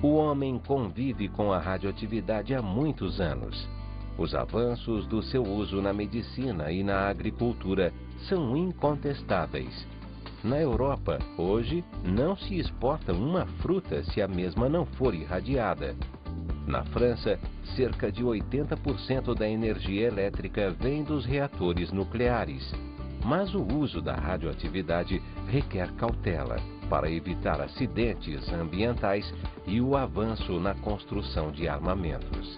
O homem convive com a radioatividade há muitos anos. Os avanços do seu uso na medicina e na agricultura são incontestáveis. Na Europa, hoje, não se exporta uma fruta se a mesma não for irradiada. Na França, cerca de 80% da energia elétrica vem dos reatores nucleares. Mas o uso da radioatividade requer cautela para evitar acidentes ambientais e o avanço na construção de armamentos.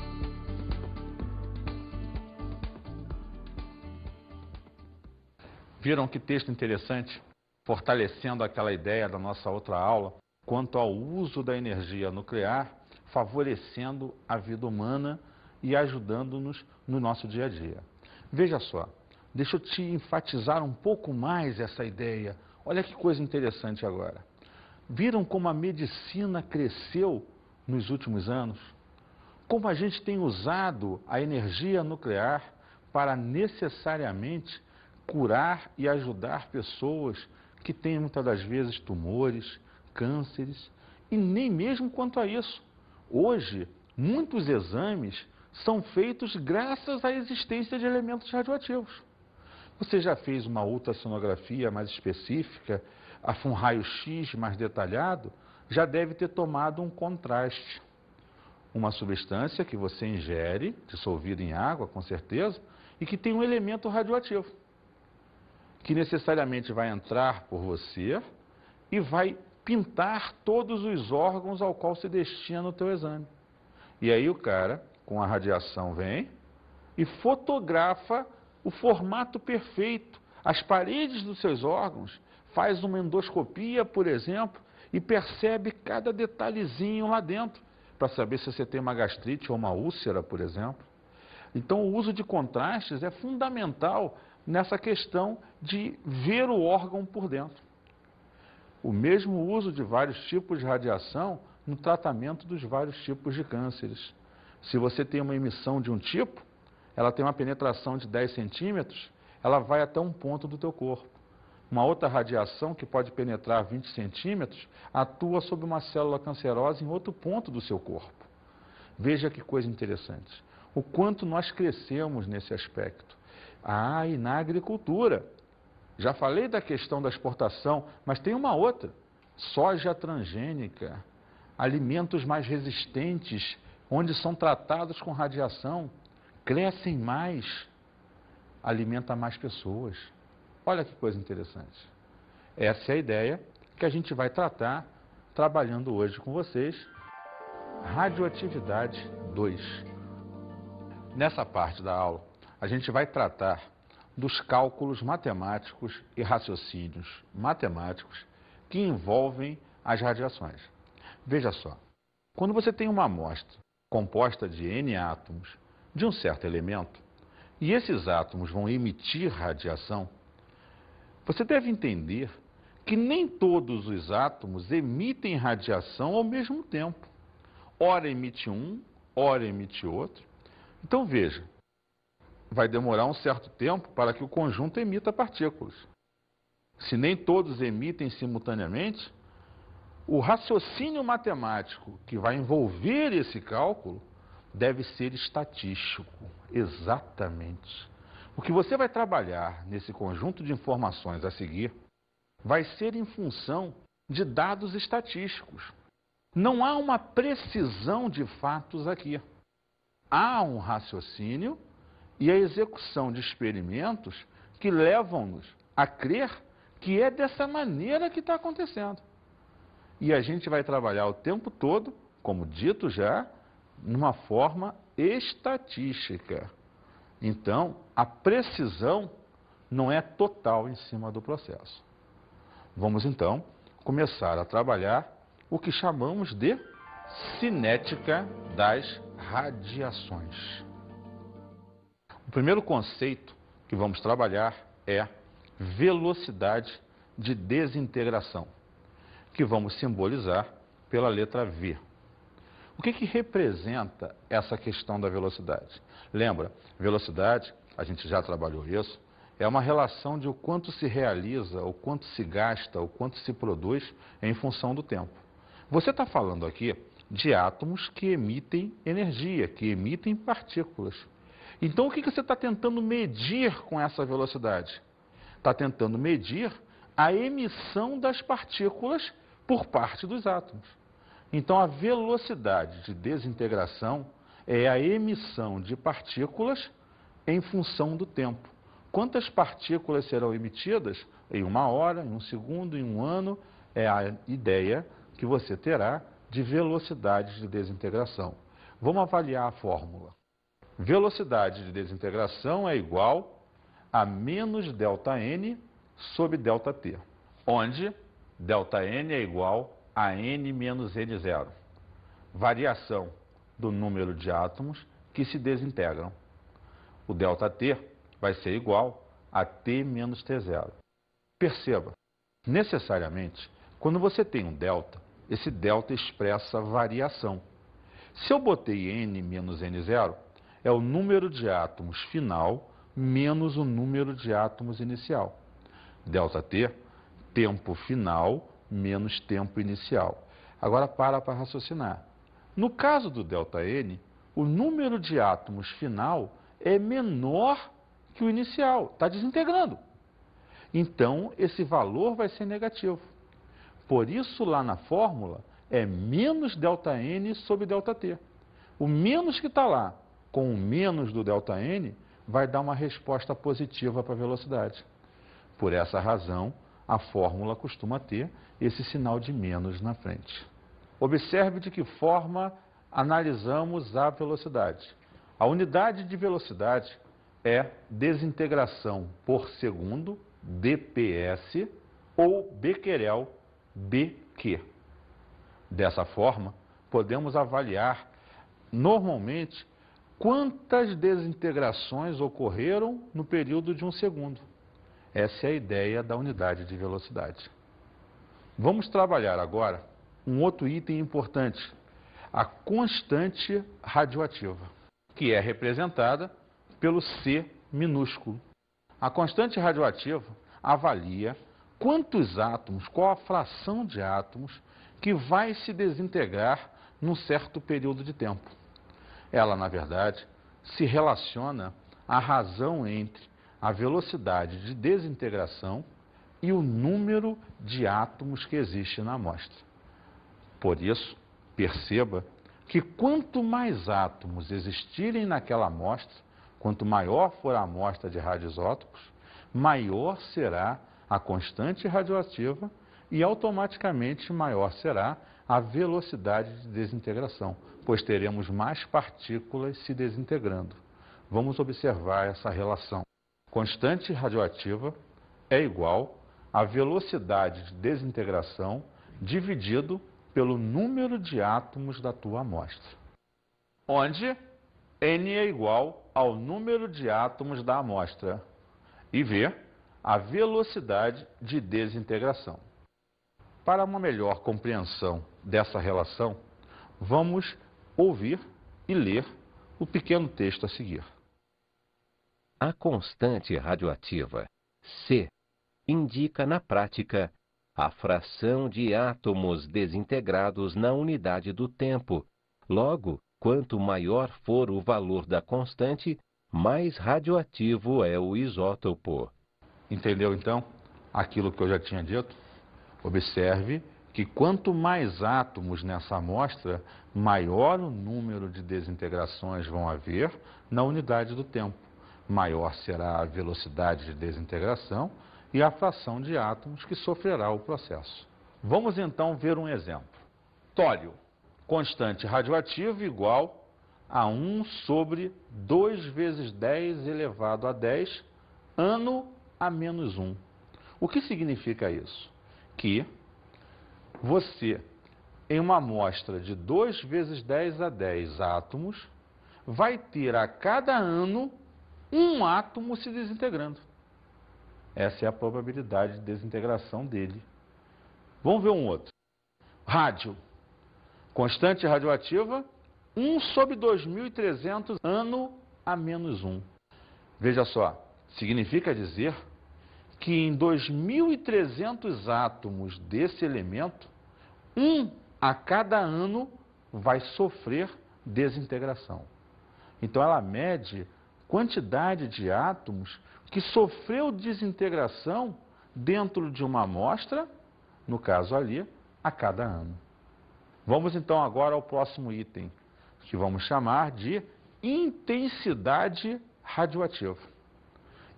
Viram que texto interessante? Fortalecendo aquela ideia da nossa outra aula, quanto ao uso da energia nuclear, favorecendo a vida humana e ajudando-nos no nosso dia a dia. Veja só, deixa eu te enfatizar um pouco mais essa ideia. Olha que coisa interessante agora. Viram como a medicina cresceu nos últimos anos? Como a gente tem usado a energia nuclear para necessariamente curar e ajudar pessoas que têm muitas das vezes tumores, cânceres, e nem mesmo quanto a isso. Hoje, muitos exames são feitos graças à existência de elementos radioativos. Você já fez uma ultrassonografia mais específica, um raio-x mais detalhado, já deve ter tomado um contraste. Uma substância que você ingere, dissolvida em água, com certeza, e que tem um elemento radioativo, que necessariamente vai entrar por você e vai pintar todos os órgãos ao qual se destina o teu exame. E aí o cara, com a radiação, vem e fotografa o formato perfeito, as paredes dos seus órgãos, faz uma endoscopia, por exemplo, e percebe cada detalhezinho lá dentro, para saber se você tem uma gastrite ou uma úlcera, por exemplo. Então o uso de contrastes é fundamental nessa questão de ver o órgão por dentro. O mesmo uso de vários tipos de radiação no tratamento dos vários tipos de cânceres. Se você tem uma emissão de um tipo, ela tem uma penetração de 10 centímetros, ela vai até um ponto do teu corpo. Uma outra radiação, que pode penetrar 20 centímetros, atua sobre uma célula cancerosa em outro ponto do seu corpo. Veja que coisa interessante. O quanto nós crescemos nesse aspecto. E na agricultura. Já falei da questão da exportação, mas tem uma outra. Soja transgênica, alimentos mais resistentes, onde são tratados com radiação, crescem mais, alimenta mais pessoas. Olha que coisa interessante. Essa é a ideia que a gente vai tratar, trabalhando hoje com vocês, radioatividade 2. Nessa parte da aula, a gente vai tratar dos cálculos matemáticos e raciocínios matemáticos que envolvem as radiações. Veja só, quando você tem uma amostra composta de N átomos de um certo elemento, e esses átomos vão emitir radiação, você deve entender que nem todos os átomos emitem radiação ao mesmo tempo. Ora emite um, ora emite outro. Então veja, vai demorar um certo tempo para que o conjunto emita partículas. Se nem todos emitem simultaneamente, o raciocínio matemático que vai envolver esse cálculo deve ser estatístico. Exatamente. O que você vai trabalhar nesse conjunto de informações a seguir vai ser em função de dados estatísticos. Não há uma precisão de fatos aqui. Há um raciocínio e a execução de experimentos que levam-nos a crer que é dessa maneira que está acontecendo. E a gente vai trabalhar o tempo todo, como dito já, numa forma estatística. Então, a precisão não é total em cima do processo. Vamos então começar a trabalhar o que chamamos de cinética das radiações. O primeiro conceito que vamos trabalhar é velocidade de desintegração, que vamos simbolizar pela letra V. O que representa essa questão da velocidade? Lembra, velocidade, a gente já trabalhou isso, é uma relação de o quanto se realiza, o quanto se gasta, o quanto se produz em função do tempo. Você está falando aqui de átomos que emitem energia, que emitem partículas. Então, o que você está tentando medir com essa velocidade? Está tentando medir a emissão das partículas por parte dos átomos. Então, a velocidade de desintegração é a emissão de partículas em função do tempo. Quantas partículas serão emitidas em 1 hora, em 1 segundo, em 1 ano, é a ideia que você terá de velocidade de desintegração. Vamos avaliar a fórmula. Velocidade de desintegração é igual a menos ΔN sobre ΔT, onde ΔN é igual a N menos N0, variação do número de átomos que se desintegram. O ΔT vai ser igual a T menos T0. Perceba, necessariamente, quando você tem um delta, esse delta expressa variação. Se eu botei N menos N0, é o número de átomos final menos o número de átomos inicial. ΔT, tempo final menos tempo inicial. Agora para raciocinar. No caso do ΔN, o número de átomos final é menor que o inicial, está desintegrando. Então, esse valor vai ser negativo. Por isso, lá na fórmula, é menos ΔN sobre ΔT. O menos que está lá com o menos do ΔN vai dar uma resposta positiva para a velocidade. Por essa razão, a fórmula costuma ter esse sinal de menos na frente. Observe de que forma analisamos a velocidade. A unidade de velocidade é desintegração por segundo, dps, ou becquerel, bq. Dessa forma, podemos avaliar normalmente quantas desintegrações ocorreram no período de 1 segundo. Essa é a ideia da unidade de velocidade. Vamos trabalhar agora um outro item importante, a constante radioativa, que é representada pelo C minúsculo. A constante radioativa avalia quantos átomos, qual a fração de átomos que vai se desintegrar num certo período de tempo. Ela, na verdade, se relaciona à razão entre a velocidade de desintegração e o número de átomos que existe na amostra. Por isso, perceba que quanto mais átomos existirem naquela amostra, quanto maior for a amostra de radioisótopos, maior será a constante radioativa e automaticamente maior será a velocidade de desintegração, pois teremos mais partículas se desintegrando. Vamos observar essa relação. Constante radioativa é igual à velocidade de desintegração dividido pelo número de átomos da tua amostra, onde N é igual ao número de átomos da amostra e V, a velocidade de desintegração. Para uma melhor compreensão dessa relação, vamos ouvir e ler o pequeno texto a seguir. A constante radioativa, C, indica na prática a fração de átomos desintegrados na unidade do tempo. Logo, quanto maior for o valor da constante, mais radioativo é o isótopo. Entendeu, então, aquilo que eu já tinha dito? Observe que quanto mais átomos nessa amostra, maior o número de desintegrações vão haver na unidade do tempo. Maior será a velocidade de desintegração e a fração de átomos que sofrerá o processo. Vamos então ver um exemplo. Tório, constante radioativa igual a 1 sobre 2 vezes 10 elevado a 10, ano a menos 1. O que significa isso? Que você, em uma amostra de 2 vezes 10 a 10 átomos, vai ter a cada ano um átomo se desintegrando. Essa é a probabilidade de desintegração dele. Vamos ver um outro. Rádio. Constante radioativa, 1 sobre 2.300, ano a menos 1. Veja só, significa dizer que em 2.300 átomos desse elemento, um a cada ano vai sofrer desintegração. Então ela mede quantidade de átomos que sofreu desintegração dentro de uma amostra, no caso ali, a cada ano. Vamos então agora ao próximo item, que vamos chamar de intensidade radioativa.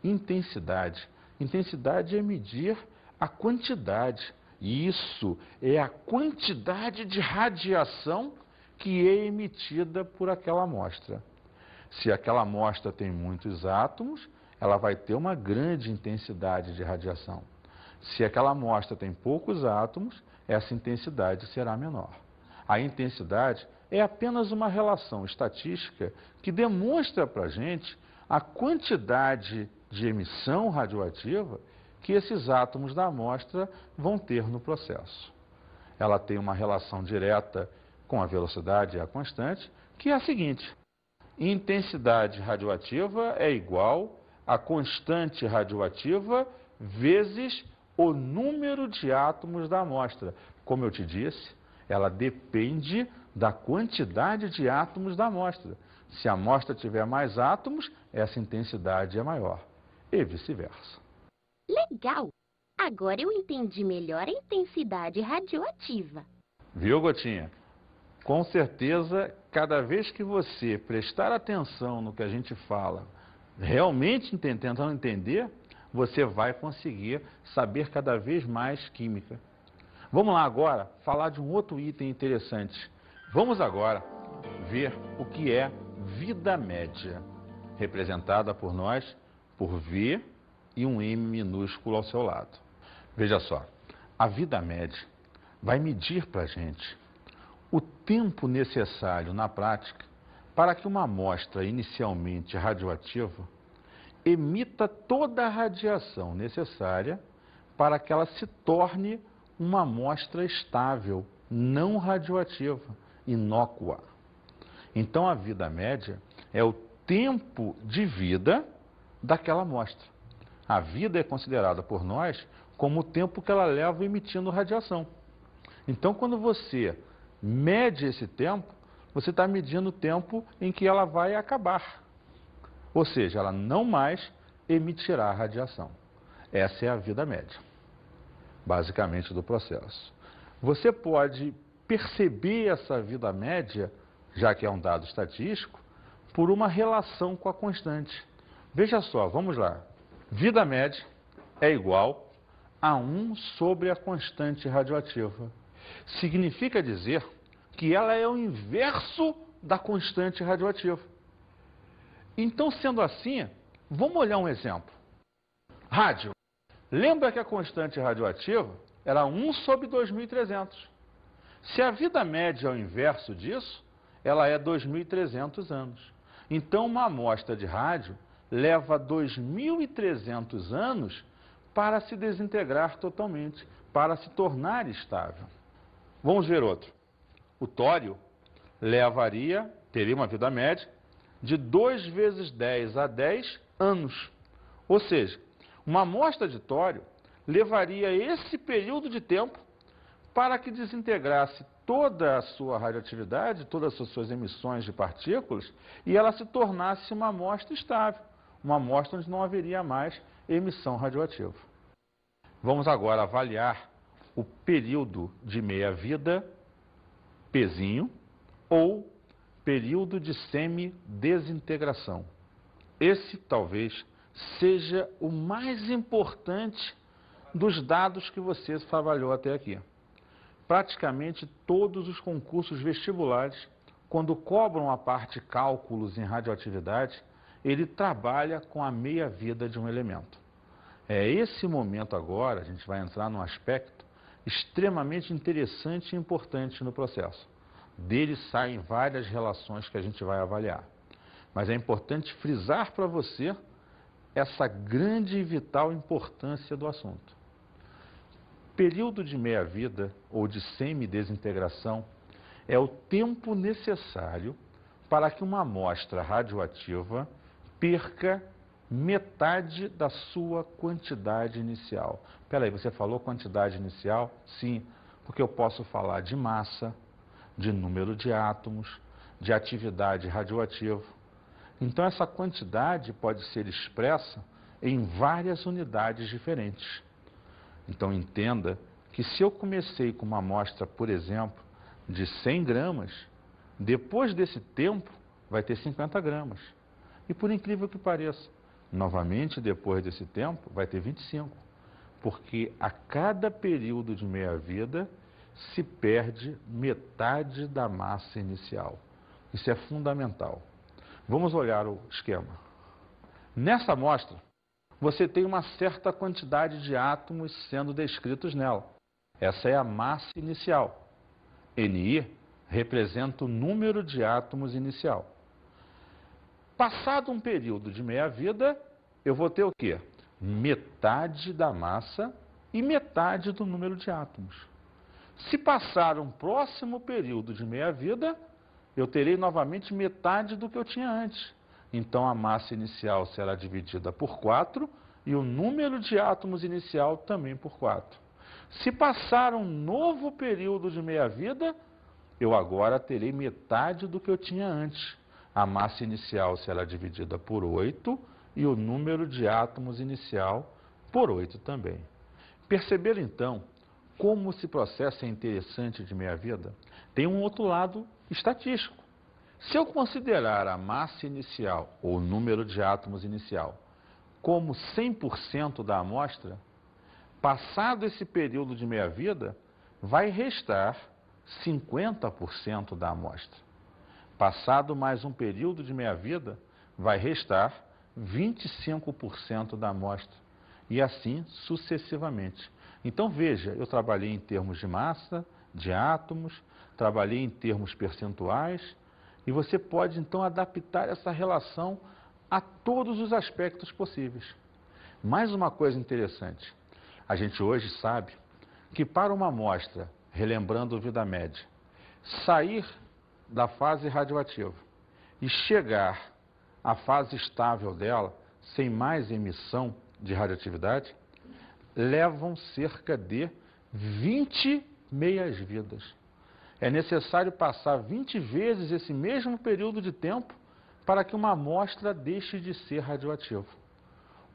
Intensidade. Intensidade é medir a quantidade. Isso é a quantidade de radiação que é emitida por aquela amostra. Se aquela amostra tem muitos átomos, ela vai ter uma grande intensidade de radiação. Se aquela amostra tem poucos átomos, essa intensidade será menor. A intensidade é apenas uma relação estatística que demonstra para a gente a quantidade de emissão radioativa que esses átomos da amostra vão ter no processo. Ela tem uma relação direta com a velocidade e a constante, que é a seguinte: intensidade radioativa é igual a constante radioativa vezes o número de átomos da amostra. Como eu te disse, ela depende da quantidade de átomos da amostra. Se a amostra tiver mais átomos, essa intensidade é maior, e vice-versa. Legal! Agora eu entendi melhor a intensidade radioativa. Viu, Gotinha? Com certeza, cada vez que você prestar atenção no que a gente fala, realmente tentando entender, você vai conseguir saber cada vez mais química. Vamos lá agora falar de um outro item interessante. Vamos agora ver o que é vida média, representada por nós por V e um M minúsculo ao seu lado. Veja só, a vida média vai medir para a gente o tempo necessário na prática para que uma amostra inicialmente radioativa emita toda a radiação necessária para que ela se torne uma amostra estável, não radioativa, inócua. Então a vida média é o tempo de vida daquela amostra. A vida é considerada por nós como o tempo que ela leva emitindo radiação. Então quando você mede esse tempo, você está medindo o tempo em que ela vai acabar. Ou seja, ela não mais emitirá radiação. Essa é a vida média, basicamente, do processo. Você pode perceber essa vida média, já que é um dado estatístico, por uma relação com a constante. Veja só, vamos lá. Vida média é igual a 1 sobre a constante radioativa. Significa dizer que ela é o inverso da constante radioativa. Então, sendo assim, vamos olhar um exemplo. Rádio. Lembra que a constante radioativa era 1 sobre 2.300. Se a vida média é o inverso disso, ela é 2.300 anos. Então, uma amostra de rádio leva 2.300 anos para se desintegrar totalmente, para se tornar estável. Vamos ver outro. O tório teria uma vida média de 2 vezes 10 a 10 anos. Ou seja, uma amostra de tório levaria esse período de tempo para que desintegrasse toda a sua radioatividade, todas as suas emissões de partículas, e ela se tornasse uma amostra estável, uma amostra onde não haveria mais emissão radioativa. Vamos agora avaliar o período de meia-vida, Pzinho, ou período de semidesintegração. Esse talvez seja o mais importante dos dados que você trabalhou até aqui. Praticamente todos os concursos vestibulares, quando cobram a parte cálculos em radioatividade, ele trabalha com a meia-vida de um elemento. É esse momento agora, a gente vai entrar num aspecto extremamente interessante e importante no processo. Dele saem várias relações que a gente vai avaliar. Mas é importante frisar para você essa grande e vital importância do assunto. Período de meia-vida ou de semidesintegração é o tempo necessário para que uma amostra radioativa perca metade da sua quantidade inicial. Espera aí, você falou quantidade inicial? Sim, porque eu posso falar de massa, de número de átomos, de atividade radioativa. Então, essa quantidade pode ser expressa em várias unidades diferentes. Então, entenda que se eu comecei com uma amostra, por exemplo, de 100 gramas, depois desse tempo vai ter 50 gramas. E por incrível que pareça, novamente, depois desse tempo, vai ter 25. Porque a cada período de meia-vida se perde metade da massa inicial. Isso é fundamental. Vamos olhar o esquema. Nessa amostra, você tem uma certa quantidade de átomos sendo descritos nela. Essa é a massa inicial. Ni representa o número de átomos inicial. Passado um período de meia-vida, eu vou ter o quê? Metade da massa e metade do número de átomos. Se passar um próximo período de meia-vida, eu terei novamente metade do que eu tinha antes. Então, a massa inicial será dividida por 4 e o número de átomos inicial também por 4. Se passar um novo período de meia-vida, eu agora terei metade do que eu tinha antes. A massa inicial será dividida por 8 e o número de átomos inicial por 8 também. Perceberam, então, como esse processo é interessante de meia-vida? Tem um outro lado estatístico. Se eu considerar a massa inicial, ou o número de átomos inicial, como 100% da amostra, passado esse período de meia-vida, vai restar 50% da amostra. Passado mais um período de meia-vida, vai restar 25% da amostra. E assim sucessivamente. Então veja, eu trabalhei em termos de massa, de átomos, trabalhei em termos percentuais, e você pode então adaptar essa relação a todos os aspectos possíveis. Mais uma coisa interessante, a gente hoje sabe que para uma amostra, relembrando vida média, sair da fase radioativa e chegar à fase estável dela, sem mais emissão de radioatividade, levam cerca de 20 meias-vidas. É necessário passar 20 vezes esse mesmo período de tempo para que uma amostra deixe de ser radioativa.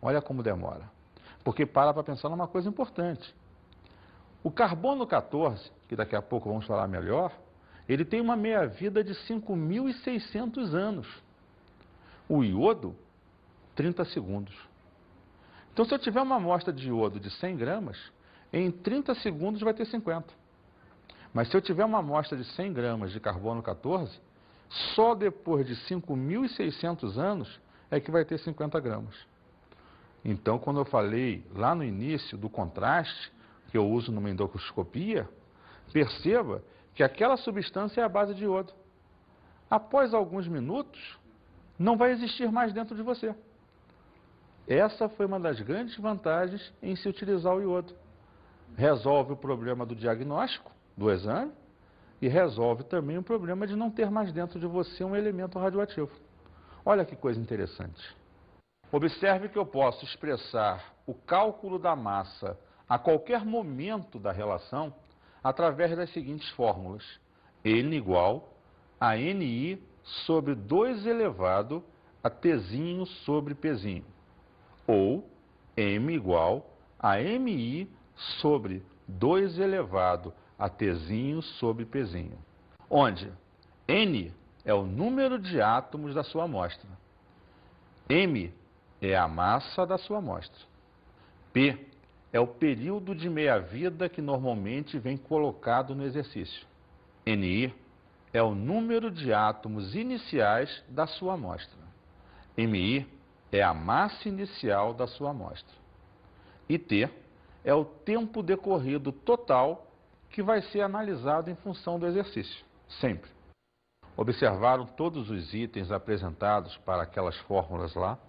Olha como demora. Porque para pensar numa coisa importante. O carbono 14, que daqui a pouco vamos falar melhor, ele tem uma meia-vida de 5.600 anos. O iodo, 30 segundos. Então, se eu tiver uma amostra de iodo de 100 gramas, em 30 segundos vai ter 50. Mas se eu tiver uma amostra de 100 gramas de carbono 14, só depois de 5.600 anos é que vai ter 50 gramas. Então, quando eu falei lá no início do contraste, que eu uso numa endoscopia, perceba que aquela substância é a base de iodo. Após alguns minutos, não vai existir mais dentro de você. Essa foi uma das grandes vantagens em se utilizar o iodo. Resolve o problema do diagnóstico, do exame, e resolve também o problema de não ter mais dentro de você um elemento radioativo. Olha que coisa interessante. Observe que eu posso expressar o cálculo da massa a qualquer momento da relação através das seguintes fórmulas. N igual a Ni sobre 2 elevado a Tzinho sobre Pzinho. Ou M igual a Mi sobre 2 elevado a Tzinho sobre Pzinho. Onde N é o número de átomos da sua amostra. M é a massa da sua amostra. P é o período de meia-vida que normalmente vem colocado no exercício. Ni é o número de átomos iniciais da sua amostra. Mi é a massa inicial da sua amostra. E T é o tempo decorrido total que vai ser analisado em função do exercício, sempre. Observaram todos os itens apresentados para aquelas fórmulas lá?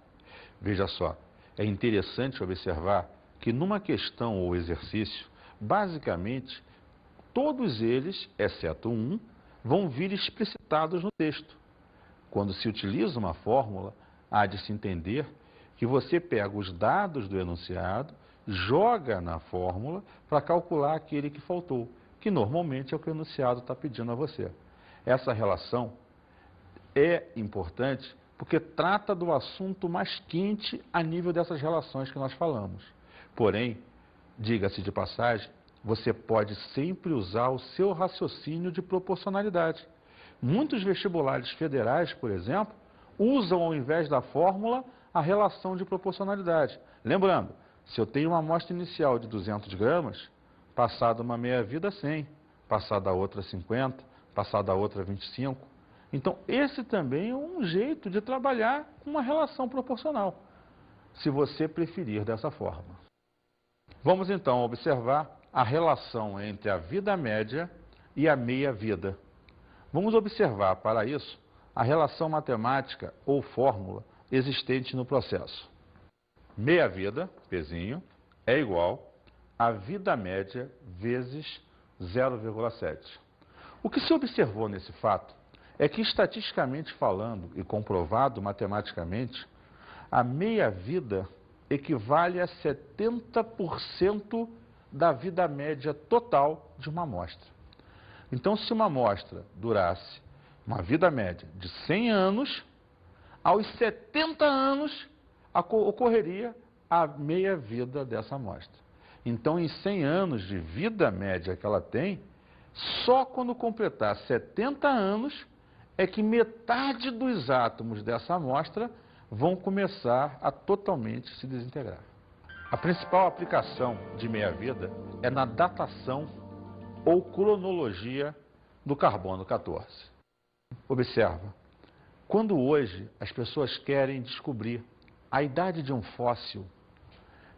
Veja só, é interessante observar que numa questão ou exercício, basicamente, todos eles, exceto um, vão vir explicitados no texto. Quando se utiliza uma fórmula, há de se entender que você pega os dados do enunciado, joga na fórmula para calcular aquele que faltou, que normalmente é o que o enunciado está pedindo a você. Essa relação é importante porque trata do assunto mais quente a nível dessas relações que nós falamos. Porém, diga-se de passagem, você pode sempre usar o seu raciocínio de proporcionalidade. Muitos vestibulares federais, por exemplo, usam ao invés da fórmula a relação de proporcionalidade. Lembrando, se eu tenho uma amostra inicial de 200 gramas, passada uma meia-vida 100, passada a outra 50, passada a outra 25. Então, esse também é um jeito de trabalhar com uma relação proporcional, se você preferir dessa forma. Vamos então observar a relação entre a vida média e a meia-vida. Vamos observar, para isso, a relação matemática ou fórmula existente no processo. Meia-vida, Pzinho, é igual a vida média vezes 0,7. O que se observou nesse fato é que, estatisticamente falando e comprovado matematicamente, a meia-vida equivale a 70% da vida média total de uma amostra. Então, se uma amostra durasse uma vida média de 100 anos, aos 70 anos ocorreria a meia-vida dessa amostra. Então, em 100 anos de vida média que ela tem, só quando completar 70 anos é que metade dos átomos dessa amostra vão começar a totalmente se desintegrar. A principal aplicação de meia-vida é na datação ou cronologia do carbono 14. Observa, quando hoje as pessoas querem descobrir a idade de um fóssil,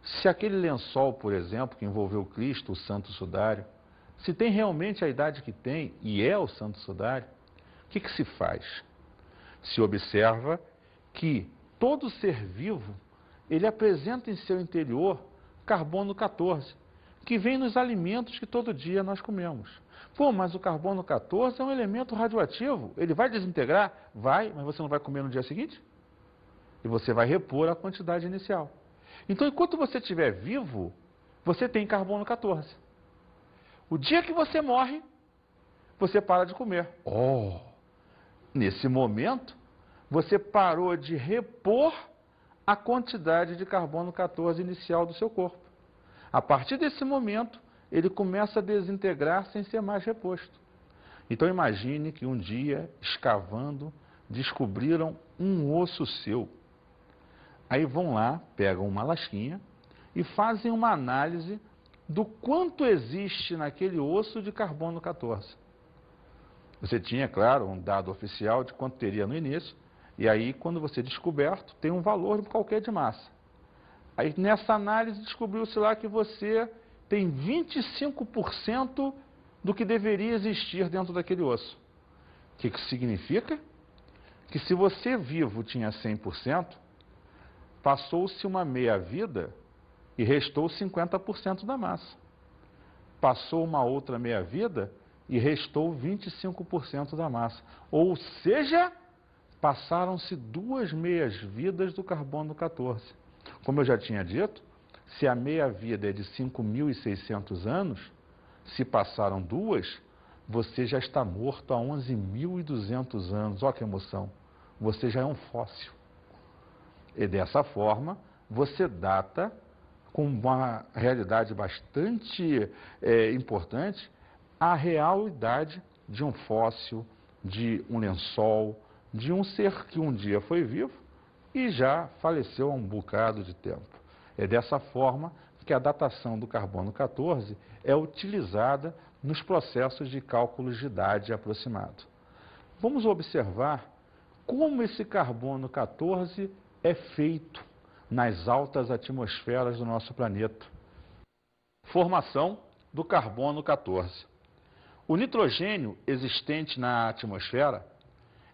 se aquele lençol, por exemplo, que envolveu Cristo, o Santo Sudário, se tem realmente a idade que tem e é o Santo Sudário, o que se faz? Se observa que todo ser vivo, ele apresenta em seu interior carbono 14, que vem nos alimentos que todo dia nós comemos. Pô, mas o carbono 14 é um elemento radioativo, ele vai desintegrar? Vai, mas você não vai comer no dia seguinte? E você vai repor a quantidade inicial. Então, enquanto você estiver vivo, você tem carbono 14. O dia que você morre, você para de comer. Nesse momento, você parou de repor a quantidade de carbono 14 inicial do seu corpo. A partir desse momento, ele começa a desintegrar sem ser mais reposto. Então imagine que um dia, escavando, descobriram um osso seu. Aí vão lá, pegam uma lasquinha e fazem uma análise do quanto existe naquele osso de carbono 14. Você tinha, claro, um dado oficial de quanto teria no início, e aí, quando você descoberto, tem um valor qualquer de massa. Aí, nessa análise, descobriu-se lá que você tem 25% do que deveria existir dentro daquele osso. O que significa? Que se você vivo tinha 100%, passou-se uma meia-vida e restou 50% da massa. Passou uma outra meia-vida e restou 25% da massa. Ou seja, passaram-se 2 meias-vidas do carbono 14. Como eu já tinha dito, se a meia-vida é de 5.600 anos, se passaram 2, você já está morto há 11.200 anos. Olha que emoção! Você já é um fóssil. E dessa forma, você data com uma realidade bastante importante a real idade de um fóssil, de um lençol, de um ser que um dia foi vivo e já faleceu há um bocado de tempo. É dessa forma que a datação do carbono 14 é utilizada nos processos de cálculos de idade aproximado. Vamos observar como esse carbono 14 é feito nas altas atmosferas do nosso planeta. Formação do carbono 14. O nitrogênio existente na atmosfera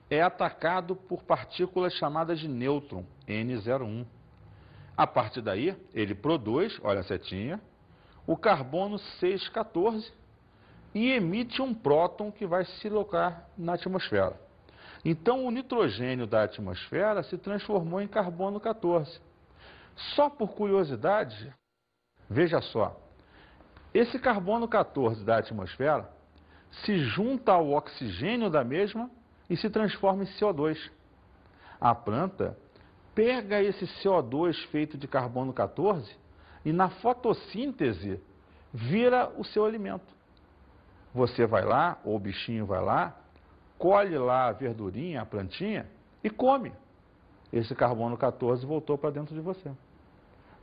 é atacado por partículas chamadas de nêutron, N01. A partir daí, ele produz, olha a setinha, o carbono 614 e emite um próton que vai se alocar na atmosfera. Então, o nitrogênio da atmosfera se transformou em carbono 14. Só por curiosidade, veja só, esse carbono 14 da atmosfera se junta ao oxigênio da mesma e se transforma em CO2. A planta pega esse CO2 feito de carbono 14 e na fotossíntese vira o seu alimento. Você vai lá, ou o bichinho vai lá, colhe lá a verdurinha, a plantinha e come. Esse carbono 14 voltou para dentro de você.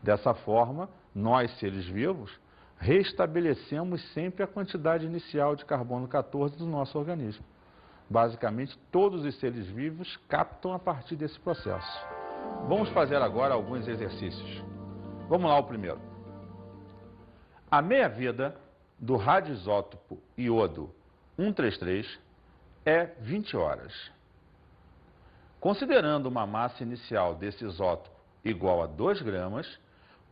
Dessa forma, nós, seres vivos, restabelecemos sempre a quantidade inicial de carbono 14 do nosso organismo. Basicamente, todos os seres vivos captam a partir desse processo. Vamos fazer agora alguns exercícios. Vamos lá, o primeiro. A meia-vida do radioisótopo iodo 133 é 20 horas. Considerando uma massa inicial desse isótopo igual a 2 gramas,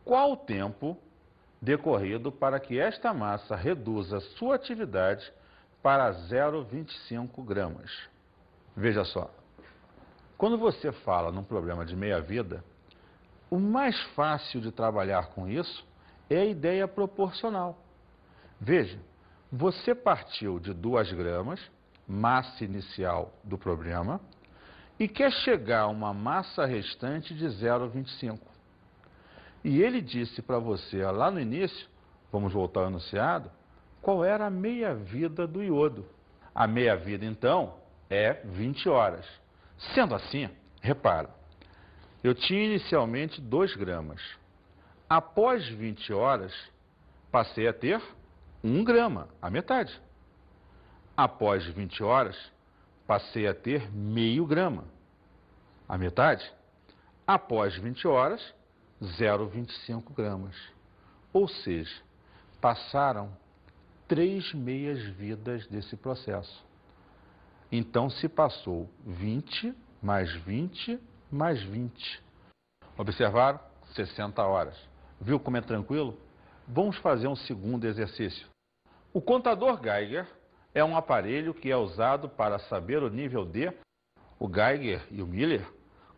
qual o tempo decorrido para que esta massa reduza sua atividade para 0,25 gramas? Veja só, quando você fala num problema de meia-vida, o mais fácil de trabalhar com isso é a ideia proporcional. Veja, você partiu de 2 gramas, massa inicial do problema, e quer chegar a uma massa restante de 0,25. E ele disse para você lá no início, vamos voltar ao enunciado, qual era a meia-vida do iodo. A meia-vida, então, é 20 horas. Sendo assim, repara, eu tinha inicialmente 2 gramas. Após 20 horas, passei a ter 1 grama, a metade. Após 20 horas, passei a ter meio grama, a metade. Após 20 horas, 0,25 gramas. Ou seja, passaram 3 meias-vidas desse processo. Então, se passou 20 mais 20 mais 20. Observaram? 60 horas. Viu como é tranquilo? Vamos fazer um segundo exercício. O contador Geiger é um aparelho que é usado para saber o nível D. O Geiger e o Miller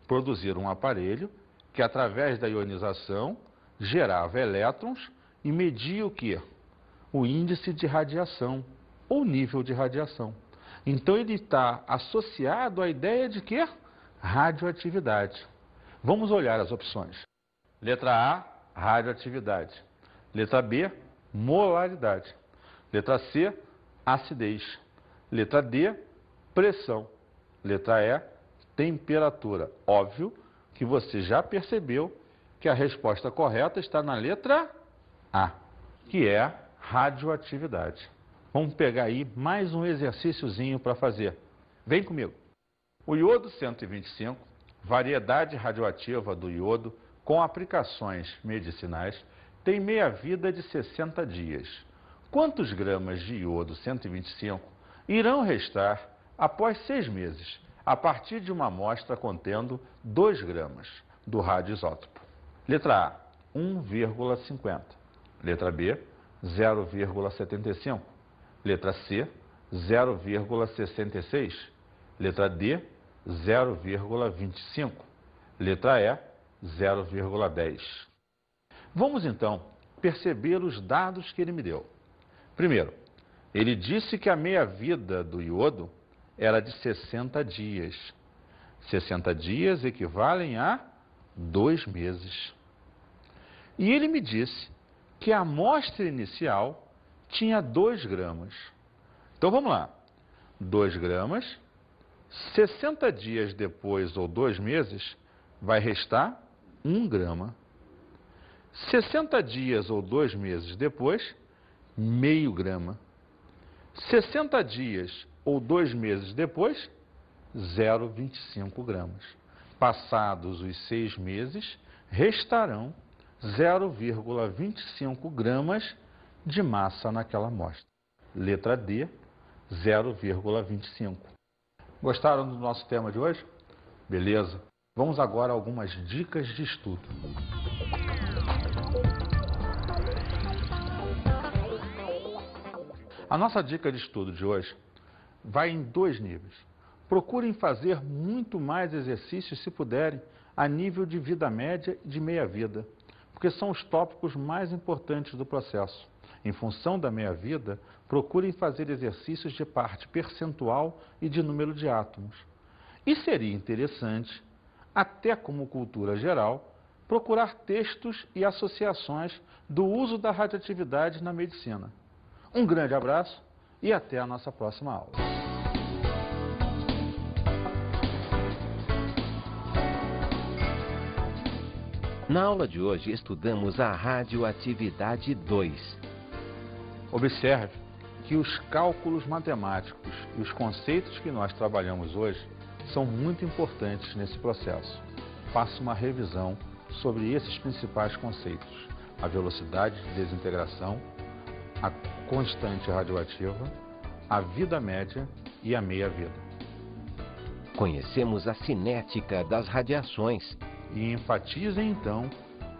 produziram um aparelho que, através da ionização, gerava elétrons e media o quê? O índice de radiação, ou nível de radiação. Então, ele está associado à ideia de quê? Radioatividade. Vamos olhar as opções. Letra A, radioatividade. Letra B, molaridade. Letra C, acidez. Letra D, pressão. Letra E, temperatura. Óbvio que você já percebeu que a resposta correta está na letra A, que é radioatividade. Vamos pegar aí mais um exercíciozinho para fazer. Vem comigo. O iodo 125, variedade radioativa do iodo com aplicações medicinais, tem meia-vida de 60 dias. Quantos gramas de iodo 125 irão restar após 6 meses, a partir de uma amostra contendo 2 gramas do radioisótopo? Letra A, 1,50. Letra B, 0,75. Letra C, 0,66. Letra D, 0,25. Letra E, 0,10. Vamos então perceber os dados que ele me deu. Primeiro, ele disse que a meia-vida do iodo era de 60 dias. 60 dias equivalem a 2 meses. E ele me disse que a amostra inicial tinha 2 gramas. Então vamos lá. 2 gramas, 60 dias depois ou 2 meses, vai restar 1 grama. 60 dias ou 2 meses depois, meio grama. 60 dias ou 2 meses depois, 0,25 gramas. Passados os 6 meses, restarão 0,25 gramas de massa naquela amostra. Letra D, 0,25. Gostaram do nosso tema de hoje? Beleza. Vamos agora a algumas dicas de estudo. A nossa dica de estudo de hoje vai em 2 níveis. Procurem fazer muito mais exercícios, se puderem, a nível de vida média e de meia-vida, porque são os tópicos mais importantes do processo. Em função da meia-vida, procurem fazer exercícios de parte percentual e de número de átomos. E seria interessante, até como cultura geral, procurar textos e associações do uso da radioatividade na medicina. Um grande abraço e até a nossa próxima aula. Na aula de hoje, estudamos a radioatividade 2. Observe que os cálculos matemáticos e os conceitos que nós trabalhamos hoje são muito importantes nesse processo. Faça uma revisão sobre esses principais conceitos: a velocidade de desintegração, a constante radioativa, a vida média e a meia-vida. Conhecemos a cinética das radiações. E enfatizem, então,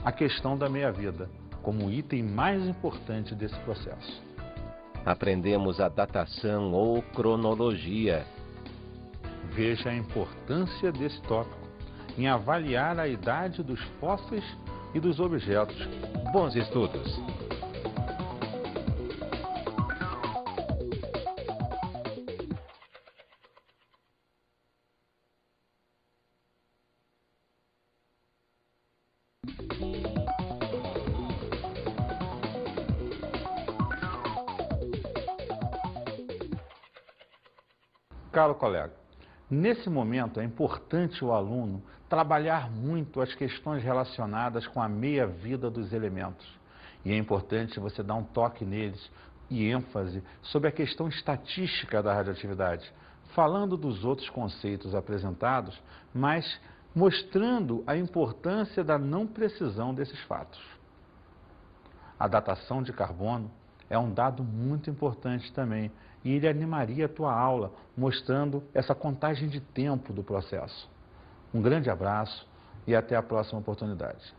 a questão da meia-vida como o item mais importante desse processo. Aprendemos a datação ou cronologia. Veja a importância desse tópico em avaliar a idade dos fósseis e dos objetos. Bons estudos! Caro colega, nesse momento é importante o aluno trabalhar muito as questões relacionadas com a meia-vida dos elementos. E é importante você dar um toque neles e ênfase sobre a questão estatística da radioatividade, falando dos outros conceitos apresentados, mas mostrando a importância da não precisão desses fatos. A datação de carbono é um dado muito importante também, e ele animaria a tua aula, mostrando essa contagem de tempo do processo. Um grande abraço e até a próxima oportunidade.